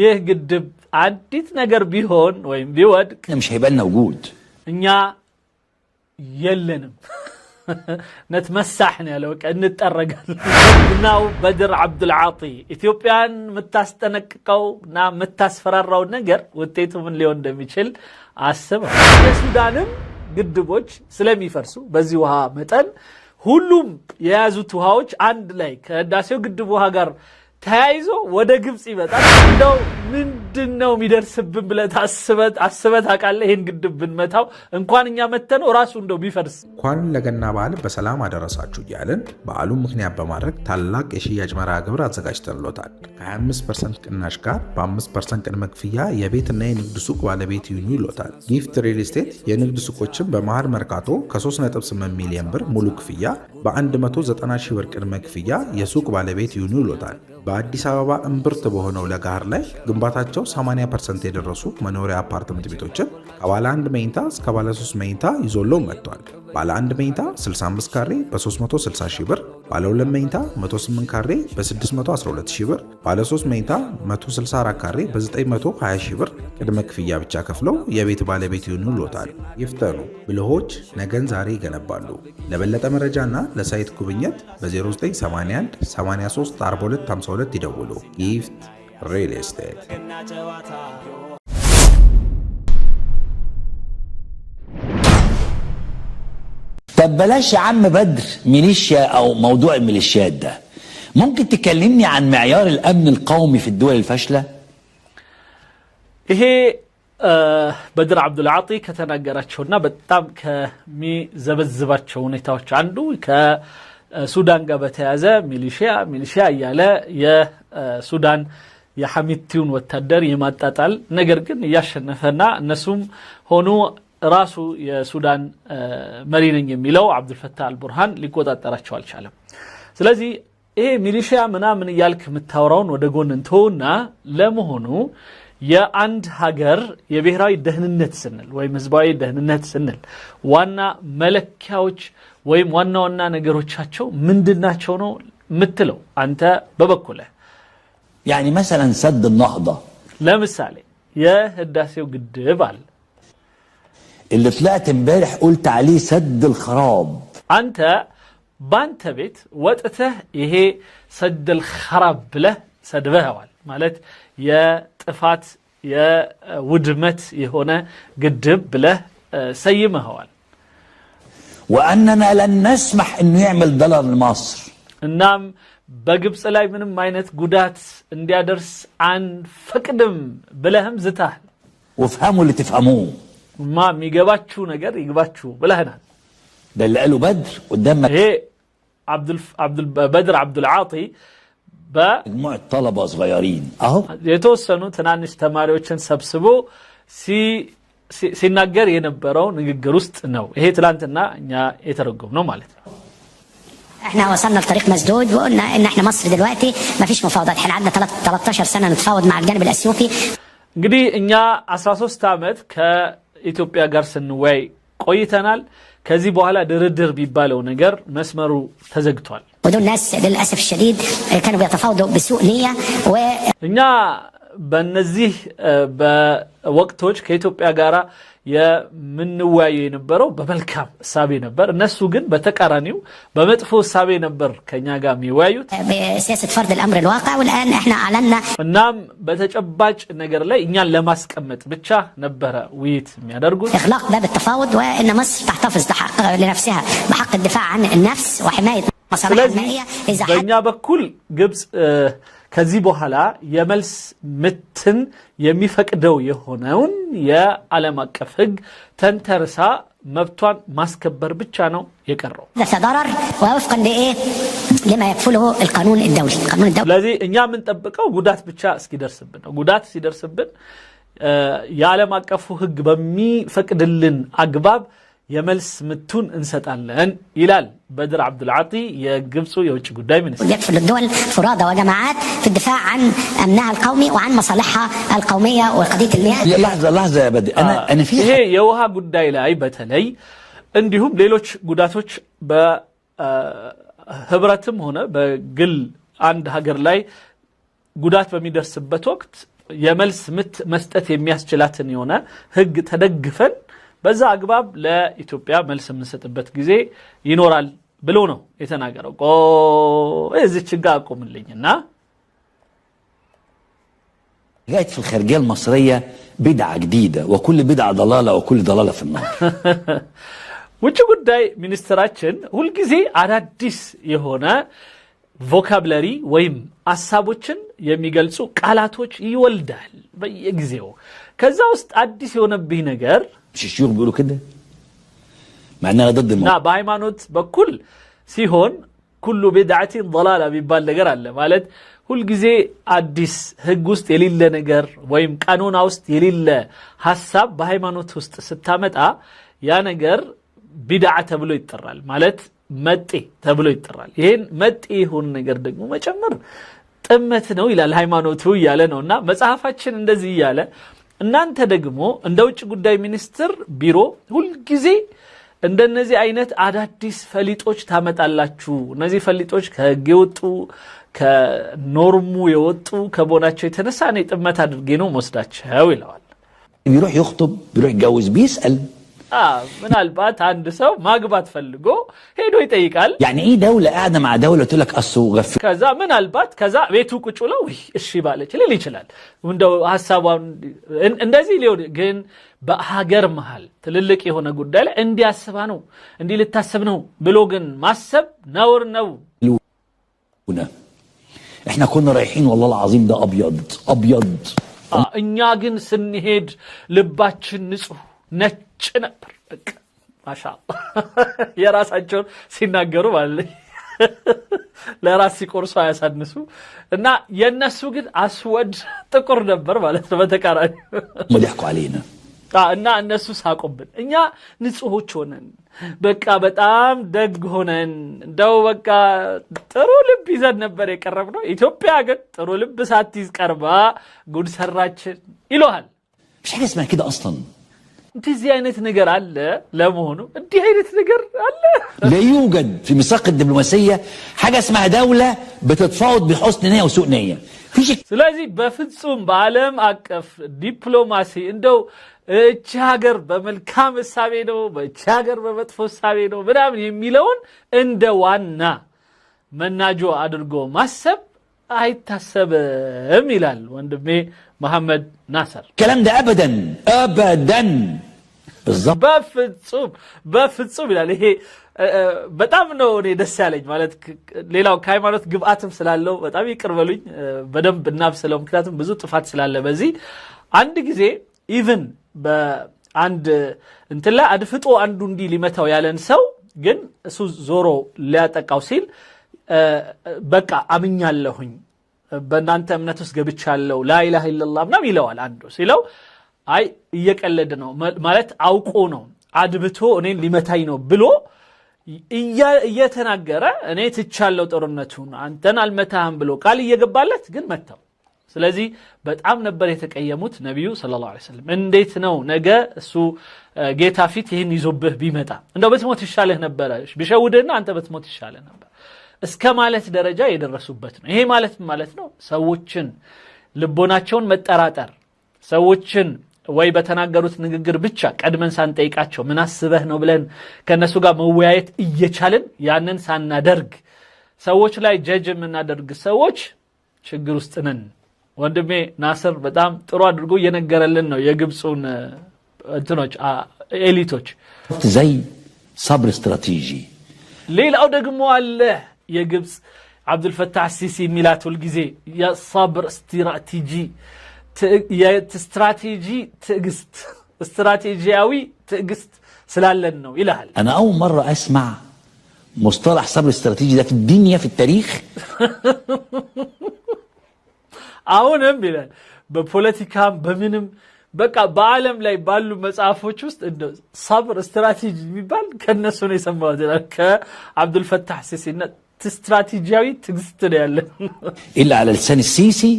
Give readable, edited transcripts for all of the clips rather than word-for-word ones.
ይህ ግድብ አዲስ ነገር ቢሆን ወይም ቢወድቅ مش هيبقى لنا وجود እኛ የለንም نتمسحنا ያለው እንጠረጋለን ነው በድር አብዱልዓጢ ኢትዮጵያን መታስተነቅቀውና መታስፈራራው ነገር ውጤቱ ምን ሊሆን እንደሚችል አስበው የሱዳንም ግድቦች ስለሚፈርሱ በዚህ ውሃ መጠን ሁሉም የያዙት ውሃዎች አንድ ላይ ከዳሴው ግድብ ውሃ ጋር ታይዞ ወደ ግብጽ ይመጣል እንደው ምንድነው የሚደርስብን ብለህ አስበት አቃለ ይሄን ግድብ ብንመታው እንኳንኛ መተነው ራሱ እንደው ቢፈርስ እንኳን ለገና በዓል በሰላም አደረሳችሁ ይያልን በዓሉን ምክንያት በማድረግ ታላቅ የሽያጭ መርሃ ግብር አዘጋጅተንሎታል ከ25% ቅናሽ ጋር በ5% ቅድመ ክፍያ የቤትና የንግድ ሱቅ ባለቤት ይሁኑ ይሎታል ጊፍት ሪል ስቴት የንግድ ሱቆችን በመሃል መርካቶ ከ3.8 ሚሊዮን ብር ሙሉ ክፍያ በ190 ሺህ ብር ቅድመ ክፍያ የሱቅ ባለቤት ይሁኑ ይሎታል በአዲስ አበባ እምብርት በሆነው ለጋር ላይ ግንባታቸው 80% የደረሱ መኖሪያ አፓርትመንት ቤቶችን ከባለ 1 መኝታ እስከ ባለ 3 መኝታ ይዞለው መጥቷል። ባለ 1 መኝታ 65 ካሬ በ360 ሺህ ብር፣ ባለ 2 መኝታ 108 ካሬ በ612 ሺህ ብር፣ ባለ 3 መኝታ 164 ካሬ በ920 ሺህ ብር ቅድመ ክፍያ ብቻ ከፍለው የቤት ባለቤት ይሆኑልዎታል። ይፍጠኑ፣ ብልሆች ነገን ዛሬ ይገነባሉ። ለበለጠ መረጃና ለሳይት ጉብኝት በ0981 83 42 52 ይደውሉ። ጊፍት ሪል ስቴት طب بلاش يا عم بدر ميليشيا او موضوع الميليشيات ده ممكن تكلمني عن معيار الامن القومي في الدول الفاشله ይሄ بدر عبد العاطي ከተናገራቸውና በጣም ከሚዘበዝባቸው ሁኔታዎች አንዱ ከሱዳን ጋር በተያያዘ ሚሊሺያ እያለ የሱዳን የሐሚቲውን ወታደር የማጣጣል ነገር ግን ያሸነፈና እነሱም ሆኖ ራሱ የሱዳን መሪ ነኝ የሚለው አብዱልፈታህ አልቡርሃን ሊቆጣጠራቸው አልቻለም። ስለዚህ ይሄ ሚሊሺያ ምናምን ያልክ መታወራውን ወደ ጎን እንተውና ለመሆኑ የአንድ ሀገር የብሔራዊ ደህንነት ስንል ወይም ህዝባዊ ደህንነት ስንል ዋና መለኪያዎች ወይም ዋና ነገሮቻቸው ምንድናቸው ነው የምትለው አንተ በበኩልህ? يعني مثلا سد النهضه ለምሳሌ የህዳሴው ግድብ አለ اللي طلعت امبارح قلت عليه سد الخراب አንተ ባንተ ቤት ወጥተህ ይሄ ሰድ الخراب ብለህ ሰድበኸዋል ማለት የጥፋት የውድመት የሆነ ግድብ ብለህ ሰይመኸዋል واننا لن نسمح انه يعمل ضرر لمصر እናም በግብጽ ላይ ምንም አይነት ጉዳት እንዲያደርስ አንፈቅድም ብለህም ዝተሃል وفهموا اللي تفهموه ما የሚገባችሁ ነገር ይግባችሁ ብለህናል ده اللي قاله بدر قدام ይሄ بدر عبد العاطي مجموعه طلبه صغيرين اهو የተወሰኑ ትናንሽ ተማሪዎችን ሰብስቦ ሲናገር የነበረው ንግግር ውስጥ ነው ይሄ ትላንትና እኛ የተረጎም ነው ማለት ነው احنا وصلنا لطريق مسدود وقلنا ان احنا مصر دلوقتي ما فيش مفاوضات احنا عندنا 13 سنه نتفاوض مع الجانب الاثيوبي እንግዲህ እኛ 13 አመት ከኢትዮጵያ ጋር ስንወያይ ቆይተናል ከዚህ በኋላ ድርድር ቢባለው ነገር መስመሩ ተዘግቷል ودول ناس للاسف الشديد كانوا بيتفاوضوا بسوء نيه እኛ በእነዚህ በወቅቶች ከኢትዮጵያ ጋር የምንወያየው የነበረው በመልካም ሐሳብ ነበር እነሱ ግን በተቃራኒው በመጥፎ ሐሳብ ነበር ከኛ ጋር የሚወያዩት بسياسه فرض الامر الواقع والان احنا اعلنا እናም በተጨባጭ ነገር ላይ እኛን ለማስቀመጥ ብቻ ነበር ውይይት የሚያደርጉት اغلاق باب التفاوض وان مصر تحتفظ لنفسها بحق الدفاع عن النفس وحمايه مصالحها المائيه اذا በእኛ በኩል ግብጽ ከዚህ በኋላ የመልስ ምትን የሚፈቅደው የሆነውን የዓለም አቀፍ ህግ ተንተርሳ መብቷን ማስከበር ብቻ ነው የቀረው ضرر ووفقا لايه لما يكفله القانون الدولي ስለዚህ እኛ ምን ጠብቀው ጉዳት ብቻ እስኪደርስብን ነው ጉዳት ሲደርስብን የዓለም አቀፉ ህግ በሚፈቅድልን አግባብ የመልስ ምቱን እንሰጣለን ይላል بدر عبد العاطي የግብጽ የውጭ ጉዳይ ሚኒስትር يكفل الدول فرادى وجماعات في الدفاع عن امنها القومي وعن مصالحها القوميه وقضيه المياه لحظه يا بدر انا في ይሄ የውሃ ጉዳይ ላይ በተለይ እንዲሁም ሌሎች ጉዳቶች በህብረትም ሆነ በግል አንድ ሀገር ላይ ጉዳት በሚደርስበት ወቅት የመልስ ምት መስጠት የሚያስችላትን የሆነ ህግ ተደግፈን በዛ አግባብ ለኢትዮጵያ መልስ የምንሰጥበት ጊዜ ይኖራል ብሎ ነው የተናገረው። እዚህ ችግር አቆምልኝና جاءت في الخارجية المصرية بدعة جديدة وكل بدعة ضلالة وكل ضلالة في النار. ውጭ ጉዳይ ሚኒስትራችን ሁልጊዜ አዳዲስ የሆነ ቮካብላሪ ወይም ሐሳቦችን የሚገልጹ ቃላቶች ይወልዳል በየጊዜው። ከዛ ውስጥ አዲስ የሆነብኝ ነገር مش الشيوخ بيقولوا كده مع اننا ضد الموضوع በሃይማኖት በኩል ሲሆን ኩሉ ቢድዓቲን ضلاله ቢባል ነገር አለ ማለት ሁልጊዜ አዲስ ህግ ውስጥ የሌለ ነገር ወይም ቃኑና ውስጥ የሌለ ሐሳብ በሃይማኖት ውስጥ ስታመጣ ያ ነገር ቢድዓ ተብሎ ይጠራል ማለት መጤ ተብሎ ይጠራል። ይሄን መጤ ይሁን ነገር ደግሞ መጨመር ጥመት ነው ይላል ሃይማኖቱ ያለ ነውና መጽሐፋችን እንደዚህ ያለ እናንተ ደግሞ እንደ ውጭ ጉዳይ ሚኒስትር ቢሮ ሁልጊዜ እንደነዚህ አይነት አዳዲስ ፈሊጦች ታመጣላችሁ። እነዚህ ፈሊጦች ከህግ የወጡ ከኖርሙ የወጡ ከቦናቸው የተነሳ ነው ጥመት አድርጌ ነው ወስዳቸው ይላል። بيروح يخطب بيروح يتجوز بيسأل ምናልባት አንድ ሰው ማግባት ፈልጎ ሄዶ ይጠይቃል። يعني ايه دولة قاعدة مع دولة تقول لك اصل غفل ከዛ ምናልባት ከዛ ቤቱ ቁጭ ብለው እሺ ባለች ሊል ይችላል። እንደው ሐሳቧን እንደዚህ ሊሆን ግን በሀገር መሃል ትልልቅ የሆነ ጉዳይ ላይ እንዲያስባ ነው እንዲ ልታስብ ነው ብሎ ግን ማሰብ ነውር ነው። احنا كنا رايحين والله العظيم ده ابيض እኛ ግን ስንሄድ ልባችን ንጹህ ነጭ ነበር። በቃ ማሻአላህ የራሳቸውን ሲናገሩ ማለት ለራስ ሲቆርሱ አያሳንሱ እና የነሱ ግን አስወድ ጥቁር ነበር ማለት ነው በተቃራኒ مضحكوا علينا እና እነሱ ሳቆብን እኛ ንጹሆች ሆነን በቃ በጣም ደግ ሆነን እንደው በቃ ጥሩ ልብ ይዘን ነበር የቀረብነው። ኢትዮጵያ ግን ጥሩ ልብ ሳትይዝ ቀርባ ጉድ ሰራችን ይሏል። مش حاجة اسمها كده اصلا እንደዚህ አይነት ነገር አለ ለመሆኑ እንዲህ አይነት ነገር አለ لا يوجد في ميثاق الدبلوماسية حاجة اسمها دولة بتتفاوض بحسن نية وسوء نية فيش. ስለዚህ በፍጹም በዓለም አቀፍ ዲፕሎማሲ እንደው እቺ ሀገር በመልካም ሐሳቤ ነው በእቺ ሀገር በመጥፎ ሐሳቤ ነው ምናምን የሚለውን እንደ ዋና መናጆ አድርጎ ማሰብ አይታሰብም ይላል ወንድሜ መሐመድ ናሰር። الكلام ده ابدا بالظبط በፍጹም ይላል። ይሄ በጣም ነው እኔ ደስ ያለኝ ማለት ሌላው ከሃይማኖት ግብአትም ስላለው በጣም ይቅርበሉኝ በደንብ እናብሰለው ምክንያቱም ብዙ ጥፋት ስላለ በዚህ አንድ ጊዜ ኢቭን በአንድ እንትን ላይ አድፍጦ አንዱ እንዲ ሊመታው ያለን ሰው ግን እሱ ዞሮ ሊያጠቃው ሲል በቃ አምኛለሁኝ በእናንተ እምነት ውስጥ ገብቻለሁ ላኢላሃ ኢላላህ ምናምን ይለዋል። አንዱ ሲለው አይ እየቀለደ ነው ማለት አውቆ ነው አድብቶ እኔን ሊመታኝ ነው ብሎ እየተናገረ እኔ ትቻለው ጦርነቱን አንተን አልመታህም ብሎ ቃል እየገባለት ግን መታው። ስለዚህ በጣም ነበር የተቀየሙት ነብዩ ሰለላሁ ዐለይሂ ወሰለም። እንዴት ነው ነገ እሱ ጌታ ፊት ይሄን ይዞብህ ቢመጣ እንደው በትሞት ይሻለህ ነበር ቢሸውድህና አንተ በትሞት ይሻለህ ነበር እስከ ማለት ደረጃ የደረሱበት ነው። ይሄ ማለት ነው ሰዎችን ልቦናቸውን መጠራጠር ሰዎችን ወይ በተናገሩት ንግግር ብቻ ቀድመን ሳንጠይቃቸው ምን አስበህ ነው ብለን ከነሱ ጋር መወያየት እየቻልን ያንን ሳናደርግ ሰዎች ላይ ጀጅ የምናደርግ ሰዎች ችግር ውስጥ ነን። ወንድሜ ናስር በጣም ጥሩ አድርጎ እየነገረልን ነው የግብፁን እንትኖች ኤሊቶች زي صبر استراتيجي ሌላው ደግሞ አለ የግብፅ አብዱልፈታህ ሲሲ ሚላት ሁሉ ጊዜ የصبر ስትራቴጂ ትዕግስት استراتيجياوي ትዕግስት ስላለን ነው ይላል። انا اول مره اسمع مصطلح صبر استراتيجي ده في الدنيا في التاريخ አሁንም ይላል በፖለቲካም በምንም በቃ በዓለም ላይ ባሉ መጽሐፎች ውስጥ እንደ صبر استراتيجي የሚባል ከነሱ ነው የሰማሁት ይላል ከአብዱልፈታህ ሲሲና استراتيجياوي ትዕግስት ነው ያለን الا على لسان السيسي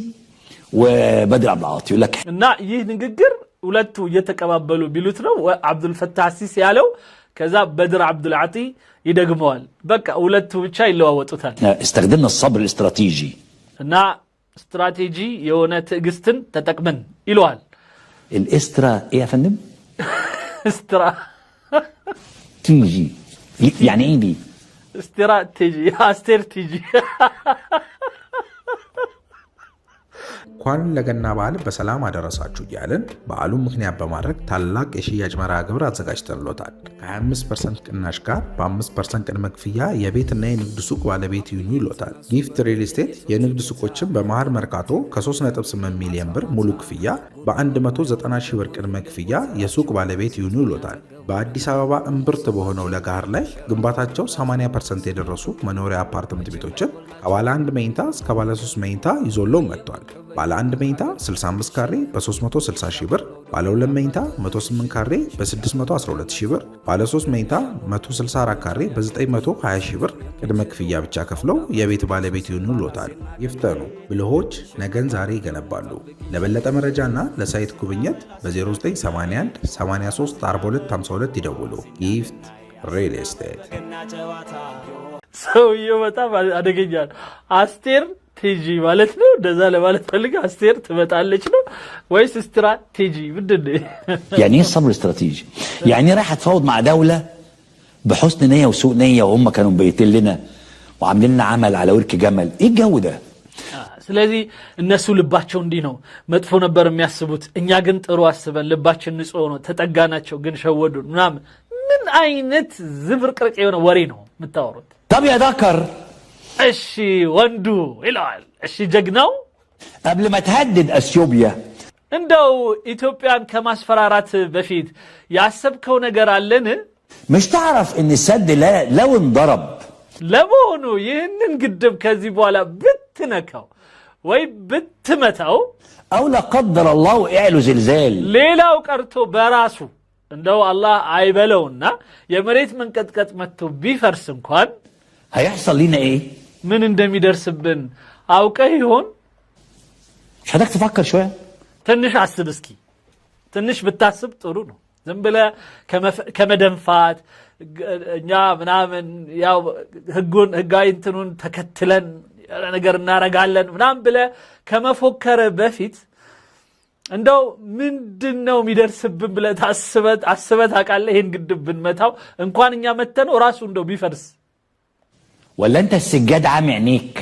وبدر عبد العاطي يقول لك እና ይህ ንግግር ሁለቱ እየተቀባበሉ ቢሉት ነው አብዱልፈታህ ሲሲ ያለው ከዛ በድር አብዱልዓጢ ይደግመዋል። በቃ ሁለቱ ብቻ ይለዋወጡታል። استخدمنا الصبر الاستراتيجي እና استراتيجي يونا تقستن تتقمن إلوال الاسترا ايه يا فندم؟ تيجي يعني ايه دي؟ استراتيجي استراتيجي እንኳን ለገና በዓል በሰላም አደረሳችሁ እያልን በዓሉን ምክንያት በማድረግ ታላቅ የሽያጭ መርሃ ግብር አዘጋጅተንሎታል። ከ25% ቅናሽ ጋር በ5% ቅድመ ክፍያ የቤትና የንግድ ሱቅ ባለቤት ይሁኑ ይሎታል። ጊፍት ሪል ስቴት የንግድ ሱቆችን በመሃል መርካቶ ከ3.8 ሚሊዮን ብር ሙሉ ክፍያ በ190 ሺህ ብር ቅድመ ክፍያ የሱቅ ባለቤት ይሁኑ ይሎታል። በአዲስ አበባ እምብርት በሆነው ለጋር ላይ ግንባታቸው 80% የደረሱ መኖሪያ አፓርትመንት ቤቶችን ከባለ 1 መኝታ እስከ ባለ 3 መኝታ ይዞለው መጥቷል። ባለ 1 መኝታ 65 ካሬ በ360 ሺህ ብር፣ ባለ 2 መኝታ 108 ካሬ በ612 ሺህ ብር፣ ባለ 3 መኝታ 164 ካሬ በ920 ሺህ ብር ቅድመ ክፍያ ብቻ ከፍለው የቤት ባለቤት ይሁኑ ይሎታል። ይፍጠኑ፣ ብልሆች ነገን ዛሬ ይገነባሉ። ለበለጠ መረጃና ለሳይት ጉብኝት በ0981 83 42 52 ይደውሉ። ጊፍት ሪል ስቴት። ሰውዬው በጣም አደገኛ ነው። አስቴር ቲጂ ማለት ነው። እንደዛ ለማለት ፈልገ አስቴር ትመጣለች ነው ወይስ ስትራቴጂ ምንድነው? يعني ايه الصبر استراتيجي؟ يعني رايح اتفاوض مع دولة بحسن نية وسوء نية وهم كانوا مبيتين لنا وعاملين لنا عمل على ورك جمل. ايه الجو ده؟ ስለዚህ እነሱ ልባቸው እንዲህ ነው መጥፎ ነበር የሚያስቡት፣ እኛ ግን ጥሩ አስበን ልባችን ንጹህ ነው ተጠጋናቸው ግን ሸወዱን ምናምን። ምን አይነት ዝብርቅርቅ የሆነ ወሬ ነው የምታወሩት? طب يا ذكر እሺ ወንዱ ይላል። እሺ ጀግናው قبل ما تهدد اثيوبيا እንደው ኢትዮጵያን ከማስፈራራት በፊት ያሰብከው ነገር አለን? مش تعرف ان السد لو انضرب ለመሆኑ ይህንን ግድብ ከዚህ በኋላ ብትነካው ወይ ብትመታው او لا قدر الله اعلو زلزال ሌላው ቀርቶ በራሱ እንደው አላህ አይበለውና የመሬት መንቀጥቀጥ መጥቶ ቢፈርስ እንኳን هيحصل لنا ايه؟ ምን እንደሚደርስብን አውቀህ ይሆን? مش هداك تفكر شويه؟ ትንሽ አስብ እስኪ። ትንሽ ብታስብ ጥሩ ነው። ዝም ብለህ ከመደንፋት እኛ ምናምን ያው ህጋዊ እንትኑን ተከትለን ነገር እናረጋለን ምናምን ብለህ ከመፎከረ በፊት እንደው ምንድነው የሚደርስብን ብለህ አስበህ ታውቃለህ? ይሄን ግድብ ብንመታው እንኳን እኛ መተነው ራሱ እንደው ቢፈርስ ولا انت السجاد عامي عينيك؟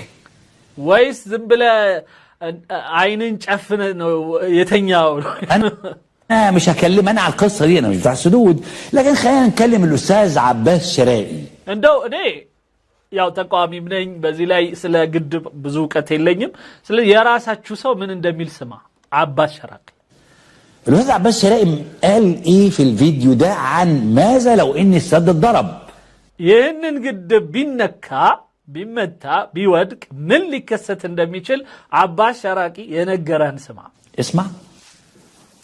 ወይስ ዝም ብለህ عينين ጨፍነ ነው የተኛው? انا مش هكلم انا على القصه دي، انا مش بتاع السدود، لكن خلينا نكلم الاستاذ عباس شرائي. እንደው እኔ ያው ተቋሚም ነኝ በዚህ ላይ ስለ ግድብ ብዙ ዕውቀት የለኝም። ስለዚህ የራሳችሁ ሰው ምን እንደሚል ስማ። عباس شرائي الاستاذ عباس شرائي قال ايه في الفيديو ده عن ماذا لو ان السد اتضرب؟ ይህንን ግድብ ቢነካ ቢመታ ቢወድቅ ምን ሊከሰት እንደሚችል عباس شرائي የነገረን ስማ። اسمع.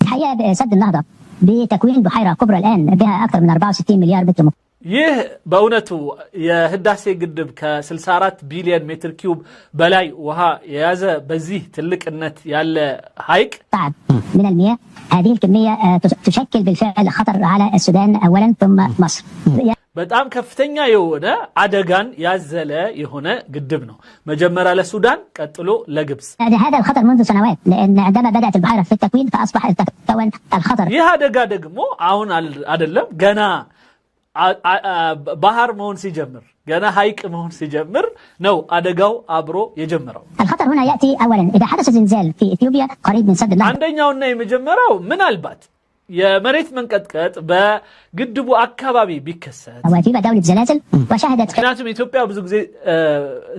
الحقيقه سد النهضه بتكوين بحيره كبرى الان بها اكثر من 64 مليار متر مكعب. ይህ በእውነቱ የህዳሴ ግድብ ከ64 ቢሊዮን ሜትር ኪዩብ በላይ ውሃ የያዘ በዚህ ትልቅነት ያለ ሐይቅ من المياه. هذه الكميه تشكل بالفعل خطر على السودان اولا ثم مصر. በጣም ከፍተኛ የሆነ አደጋን ያዘለ የሆነ ግድብ ነው። መጀመሪያ ለሱዳን ቀጥሎ ለግብጽ። هذا الخطر منذ سنوات لان عندما بدات البحيره في التكوين فاصبح يتكون الخطر. ይህ አደጋ ደግሞ አሁን አይደለም ገና ባህር መሆን ሲጀምር ገና ሐይቅ መሆን ሲጀምር ነው አደጋው አብሮ የጀመረው። الخطر هنا ياتي اولا اذا حدث زلزال في اثيوبيا قريب من سد النهضه. አንደኛውና የመጀመሪያው ምናልባት የመሬት መንቀጥቀጥ በግድቡ አካባቢ ቢከሰት وفي دولة زلازل وشهدت ምክንያቱም ኢትዮጵያ ብዙ ጊዜ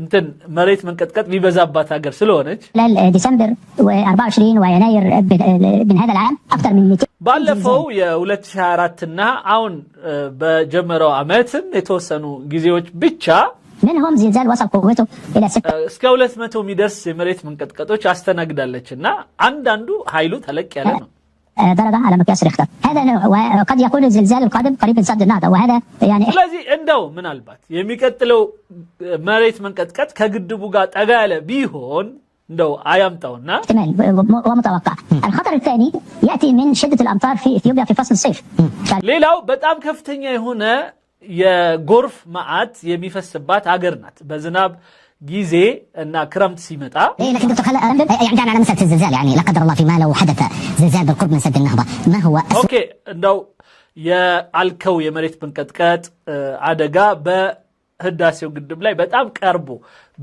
እንትን መሬት መንቀጥቀጥ ቢበዛባት ሀገር ስለሆነች خلال ديسمبر و24 ويناير من هذا العام اكثر من 200 ባለፈው የ2024 እና አሁን በጀመረው ዓመትም የተወሰኑ ጊዜዎች ብቻ منهم زلزال وصل قوته الى 6 እስከ 200 የሚደርስ የመሬት መንቀጥቀጦች አስተናግዳለችና አንዳንዱ ኃይሉ ተለቅ ያለ ነው። درجة على مقياس ريختر. هذا وقد يكون الزلزال القادم قريب من سد النهضة وهذا يعني ስለዚህ እንደው ምናልባት የሚቀጥለው መሬት መንቀጥቀጥ ከግድቡ ጋር ጠጋ ያለ ቢሆን እንደው አያምጣውና احتمال ومتوقع. الخطر الثاني يأتي من شدة الأمطار في إثيوبيا في فصل الصيف. ሌላው በጣም ከፍተኛ የሆነ የጎርፍ መዓት የሚፈስባት ሀገር ናት። በዝናብ ጊዜ እና ክረምት ሲመጣ لكن دكتور يعني على مسألة الزلزال يعني لا قدر الله فيما لو حدث زلزال بالقرب من سد النهضة ما هو ኦኬ እንደው የአልከው የመሬት መንቀጥቀጥ አደጋ በህዳሴው ግድብ ላይ በጣም ቀርቦ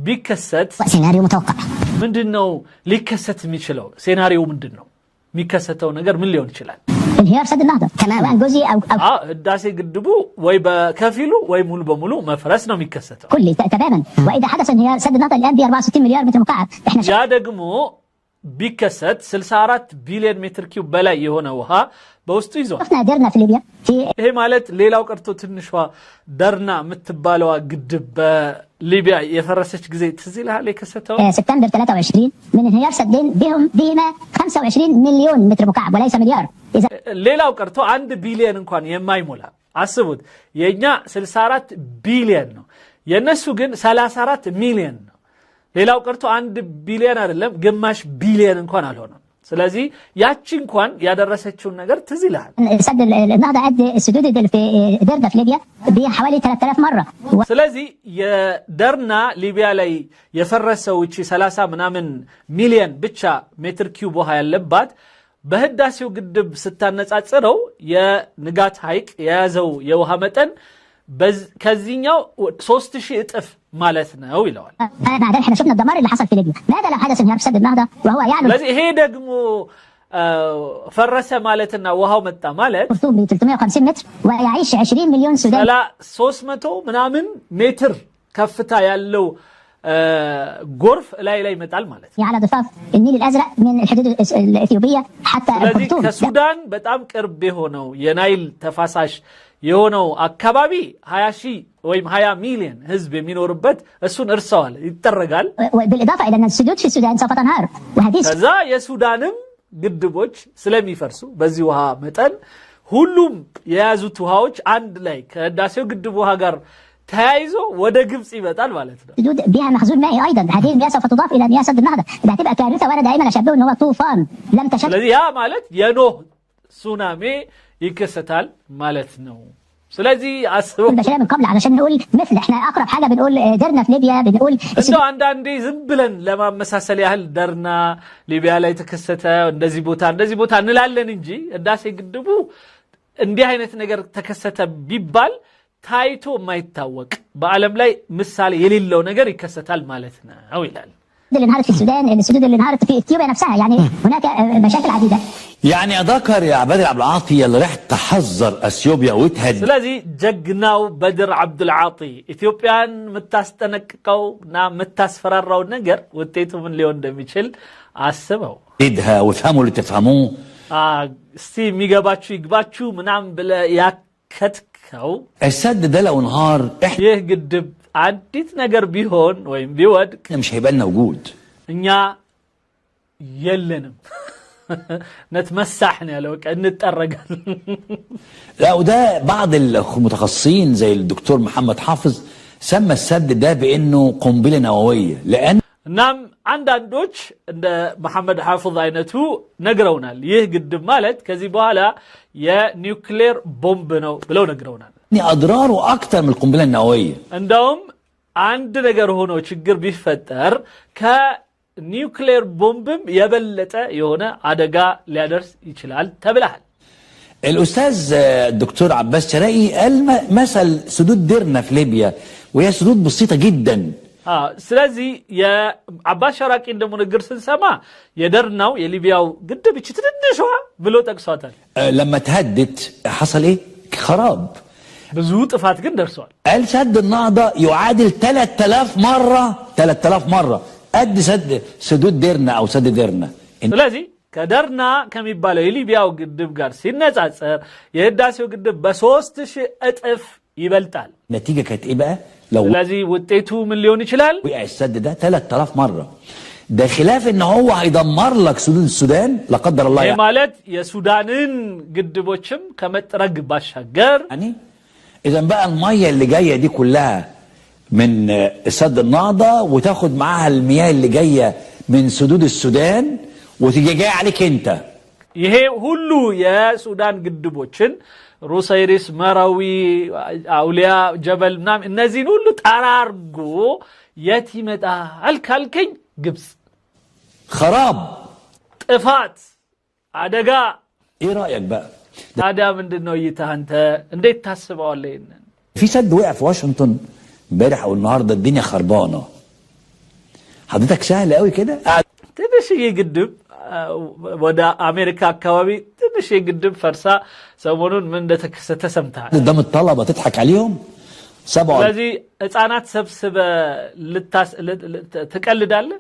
ቢከሰት سيناريو متوقع ምንድነው ሊከሰት የሚችለው ሴናሪዮ ምንድነው የሚከሰተው ነገር ምን ሊሆን ይችላል انهيار سد النهضة تماما جزئي او ህዳሴ ግድቡ ወይ በከፊሉ ወይ ሙሉ በሙሉ መፍረስ ነው የሚከሰተው كلي تماما واذا حدث انهيار سد النهضة الان ب 64 مليار متر مكعب احنا ያ ደግሞ ቢከሰት 64 ቢሊዮን ሜትር ኪዩብ በላይ የሆነ ውሃ በውስጡ ይዟል شفنا درنا في ليبيا في ይሄ ማለት ሌላው ቀርቶ ትንሿ ደርና የምትባለዋ ግድብ በሊቢያ የፈረሰች ጊዜ ትዝ ይልሃል የከሰተው سبتمبر 23 من انهيار سدين بهما 25 مليون متر مكعب وليس مليار اذا ሌላው ቀርቶ 1 ቢሊዮን እንኳን የማይሞላ አስቡት የኛ 64 ቢሊዮን ነው የነሱ ግን 34 ሚሊዮን ነው ሌላው ቀርቶ 1 ቢሊዮን አይደለም ግማሽ ቢሊዮን እንኳን አልሆነም ስለዚህ ያቺ እንኳን ያደረሰችውን ነገር ትዝ ይላል سد النهضة قد السدود في درنا في ليبيا بحوالي 3000 مرة ስለዚህ የደርና ሊቢያ ላይ የፈረሰው እቺ 30 ምናምን ሚሊዮን ብቻ ሜትር ኪዩብ ውሃ ያለባት በህዳሴው ግድብ ስታነጻጽረው የንጋት ሐይቅ የያዘው የውሃ መጠን ከዚህኛው 3000 እጥፍ ማለት ነው ይላል بعدين احنا شفنا الدمار اللي حصل في ليبيا ماذا لو حدث انهيار سد النهضة وهو يعلم ስለዚህ ይሄ ደግሞ ፈረሰ ማለትና ውሃው መጣ ማለት خرطوم ب 350 متر ويعيش 20 مليون سوداني 300 ምናምን ሜትር ከፍታ ያለው ጎርፍ ላይ ይመጣል ማለት على ضفاف النيل الازرق من الحدود الاثيوبيه حتى ስለዚህ الخرطوم ከሱዳን በጣም ቅርብ የሆነው የናይል ተፋሳሽ የሆነው አካባቢ 20 ሺህ ወይም 20 ሚሊዮን ህዝብ የሚኖርበት እሱን እርሰዋል ይተረጋል بالاضافه الى ان السدود في السودان سوف تنهار وهذه ከዛ የሱዳንም ግድቦች ስለሚፈርሱ በዚህ ውሃ መጠን ሁሉም የያዙት ውሃዎች አንድ ላይ ከህዳሴው ግድብ ውሃ ጋር ተያይዞ ወደ ግብጽ ይመጣል ማለት ነው السدود بها مخزون مائي ايضا هذه المياه سوف تضاف الى مياه سد النهضه اللي هتبقى كارثه وانا دائما اشبهه ان هو طوفان لم تشهد ስለዚህ ያ ማለት የኖህ ሱናሚ ይከሰታል ማለት ነው ስለዚህ አስበው البشريه من قبل علشان نقول مثل احنا اقرب حاجه بنقول درنا في ليبيا بنقول እንደው አንዳንዴ ዝም ብለን ለማመሳሰል ያህል ደርና ሊቢያ ላይ ተከሰተ እንደዚህ ቦታ እንላለን እንጂ ህዳሴ ግድቡ እንዲህ አይነት ነገር ተከሰተ ቢባል ታይቶ የማይታወቅ በአለም ላይ ምሳሌ የሌለው ነገር ይከሰታል ማለት ነው ይላል اللي انهارت في السودان السدود اللي انهارت في اثيوبيا نفسها يعني هناك مشاكل عديده يعني اذكر يا بدر عبد العاطي اللي راح تحذر اثيوبيا وتهد ስለዚህ ጀግናው በድር አብዱልዓጢ ኢትዮጵያን መታስጠነቅቀውና መታስፈራራው ነገር ውጤቱ ምን ሊሆን እንደሚችል አስበው ايدها وافهموا اللي تفهموه እስቲ የሚገባችሁ ይግባችሁ ምናም ብለ ያከትከው السد ده لو انهار ይህ ግድብ አዲስ ነገር ቢሆን ወይም ቢወድቅ احنا مش هيبقى لنا وجود እኛ የለንም نتمسحنا ያለው እንጠረጋለን لا وده بعض المتخصصين زي الدكتور محمد حافظ سمى السد ده بانه قنبله نوويه لان እናም አንዳንዶች እንደ መሐመድ ሐፊዝ አይነቱ ነግረውናል ይህ ግድብ ማለት ከዚህ በኋላ የኒውክሌር ቦምብ ነው ብለው ነግረውናል اضراره اكتر من القنبله النوويه እንደውም አንድ ነገር ሆኖ ችግር ቢፈጠር ከኒውክሌር ቦምብም የበለጠ የሆነ አደጋ ሊያደርስ ይችላል ተብሏል الاستاذ الدكتور عباس شرقي قال مثل سدود درنا في ليبيا وهي سدود بسيطه جدا ስለዚህ የአባስ ሸራቂ እንደምንግር ስንሰማ የደርናው የሊቢያው ግድብ እቺ ትንሿ ብሎ ጠቅሷታል لما تهدت حصل ايه خراب ብዙ ጥፋት ግን ደርሷል قال سد النهضه يعادل 3000 مره قد سدود درنا او سد درنا ስለዚህ ከደርና ከሚባለው የሊቢያው ግድብ ጋር ሲነጻጸር የህዳሴው ግድብ በ3000 እጥፍ ይበልጣል نتيجه كانت ايه بقى لو ስለዚህ ውጤቱ ምን ሊሆን ይችላል وقع السد ده 3000 مره ده خلاف ان هو هيدمر لك سدود السودان لا قدر الله يعني ማለት የሱዳንን ግድቦችም ከመጥረግ ባሻገር يعني اذا بقى الميه اللي جايه دي كلها من سد النهضه وتاخد معاها المياه اللي جايه من سدود السودان وتيجي جايه عليك انت ይሄ ሁሉ የሱዳን ግድቦችን ሩሰይሪስ መራዊ አውሊያ ጀበል ምናምን እነዚህን ሁሉ ጠራርጎ የት ይመጣል ካልከኝ ግብጽ خراب ጥፋት አደጋ ايه رايك بقى ታዲያ ምንድነው እይታህ አንተ እንዴት ታስበዋለህ ይሄንን في سد وقع في واشنطن امبارح او النهارده الدنيا خربانه حضرتك سهل قوي كده ትንሽዬ ግድብ ወደ አሜሪካ አካባቢ ትንሽዬ ግድብ ፈርሳ ሰሞኑን ምን እንደተከሰተ ሰምተሃል قدام الطلبه تضحك عليهم سبعه ስለዚህ ህፃናት ሰብስበ ትቀልዳለህ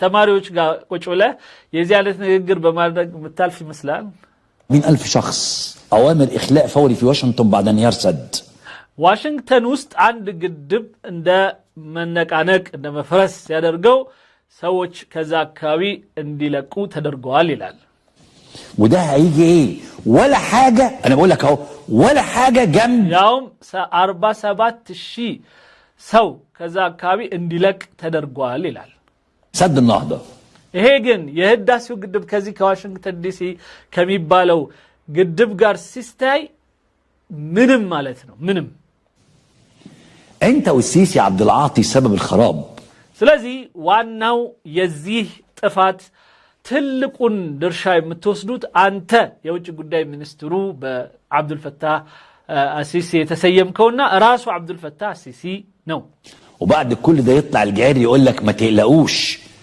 ተማሪዎች ጋር ቁጭ ብለህ የዚህ አይነት ንግግር በማድረግ ምታልፍ ይመስላል 100,000 شخص اوامر اخلاء فوري في واشنطن بعد انهيار سد ዋሽንግተን ውስጥ አንድ ግድብ እንደ መነቃነቅ እንደ መፍረስ ያደርገው ሰዎች ከዛ አካባቢ እንዲለቁ ተደርገዋል ይላል وده هيجي ايه ولا حاجه انا بقول لك اهو ولا حاجه جنب ያውም 47,000 ሰው ከዛ አካባቢ እንዲለቅ ተደርገዋል ይላል سد النهضه ይሄ ግን የህዳሴው ግድብ ከዚህ ከዋሽንግተን ዲሲ ከሚባለው ግድብ ጋር ሲታይ ምንም ማለት ነው ምንም انت والسيسي عبد العاطي سبب الخراب ስለዚህ ዋናው የዚህ ጥፋት ትልቁን ድርሻ የምትወስዱት አንተ የውጭ ጉዳይ ሚኒስትሩ በአብዱል ፈታህ አሲሲ የተሰየምከውና ራሱ አብዱል ፈታህ አሲሲ ነው وبعد كل ده يطلع الجاري يقول لك ما تقلقوش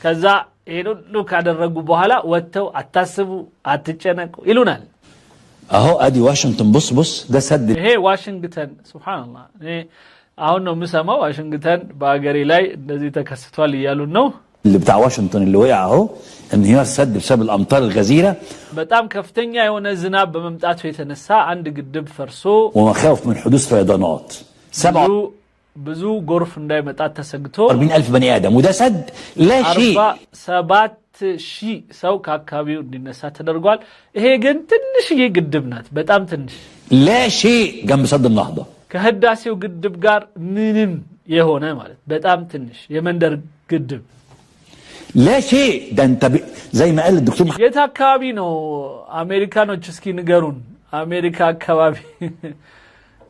ከዛ ይሄን ሁሉ ካደረጉ በኋላ ወጥተው አታስቡ አትጨነቁ ይሉናል اهو ادي واشنطن بص ده سد ይሄ ዋሽንግተን ሱብሃንአላህ አሁን ነው የምሰማው ዋሽንግተን በአገሬ ላይ እንደዚህ ተከስቷል ይያሉ ነው اللي بتاع واشنطن اللي وقع اهو انهيار سد بسبب الامطار الغزيره በጣም ከፍተኛ የሆነ ዝናብ በመምጣቱ የተነሳ አንድ ግድብ ፈርሶ ومخاوف من حدوث فيضانات ብዙ ጎርፍ እንዳይመጣ ተሰግቶ 40,000 بني ادم وده سد لا شيء 47,000 ሰው ከአካባቢው እንዲነሳ ተደርጓል ይሄ ግን ትንሽዬ ግድብ ናት በጣም ትንሽ لا شيء جنب سد النهضه ከህዳሴው ግድብ ጋር ምንም የሆነ ማለት በጣም ትንሽ የመንደር ግድብ لا شيء ده انت زي ما قال الدكتور የት አካባቢ ነው አሜሪካኖች እስኪ ንገሩን አሜሪካ አካባቢ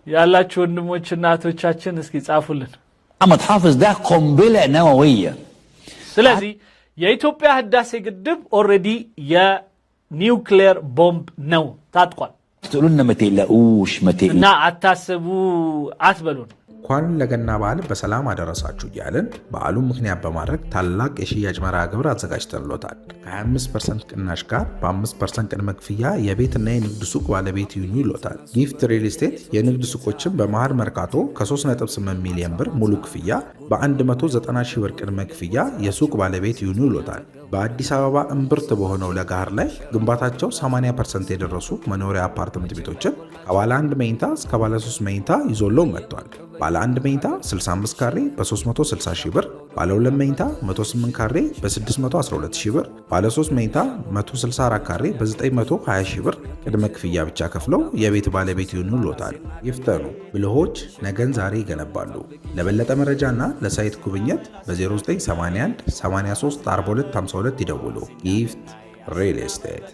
ያላችሁ ወንድሞችና እህቶቻችን እስኪ ጻፉልን محمد حافظ ده قنبله نوويه ስለዚህ የኢትዮጵያ ህዳሴ ግድብ ኦሬዲ የኒውክሌር ቦምብ ነው ታጥቋል تقولوا لنا ما تقلقوش እና አታስቡ አትበሉን እንኳን ለገና በዓል በሰላም አደረሳችሁ እያልን በዓሉን ምክንያት በማድረግ ታላቅ የሽያጭ መርሃ ግብር አዘጋጅተንሎታል። ከ25% ቅናሽ ጋር በ5% ቅድመ ክፍያ የቤትና የንግድ ሱቅ ባለቤት ይሁኑ ይሎታል። ጊፍት ሪል ስቴት የንግድ ሱቆችን በመሃል መርካቶ ከ3.8 ሚሊዮን ብር ሙሉ ክፍያ በ190 ሺህ ብር ቅድመ ክፍያ የሱቅ ባለቤት ይሁኑ ይሎታል። በአዲስ አበባ እምብርት በሆነው ለጋር ላይ ግንባታቸው 80% የደረሱ መኖሪያ አፓርትመንት ቤቶችን ከባለ 1 መኝታ እስከ ባለ 3 መኝታ ይዞለው መጥቷል። ባለ 1 መኝታ 65 ካሬ በ360 ሺህ ብር፣ ባለ 2 መኝታ 108 ካሬ በ612 ሺህ ብር፣ ባለ 3 መኝታ 164 ካሬ በ920 ሺህ ብር ቅድመ ክፍያ ብቻ ከፍለው የቤት ባለቤት ይሁኑ ይሎታል። ይፍጠኑ፣ ብልሆች ነገን ዛሬ ይገነባሉ። ለበለጠ መረጃና ለሳይት ጉብኝት በ0981 83 42 52 ይደውሉ። ጊፍት ሪል ስቴት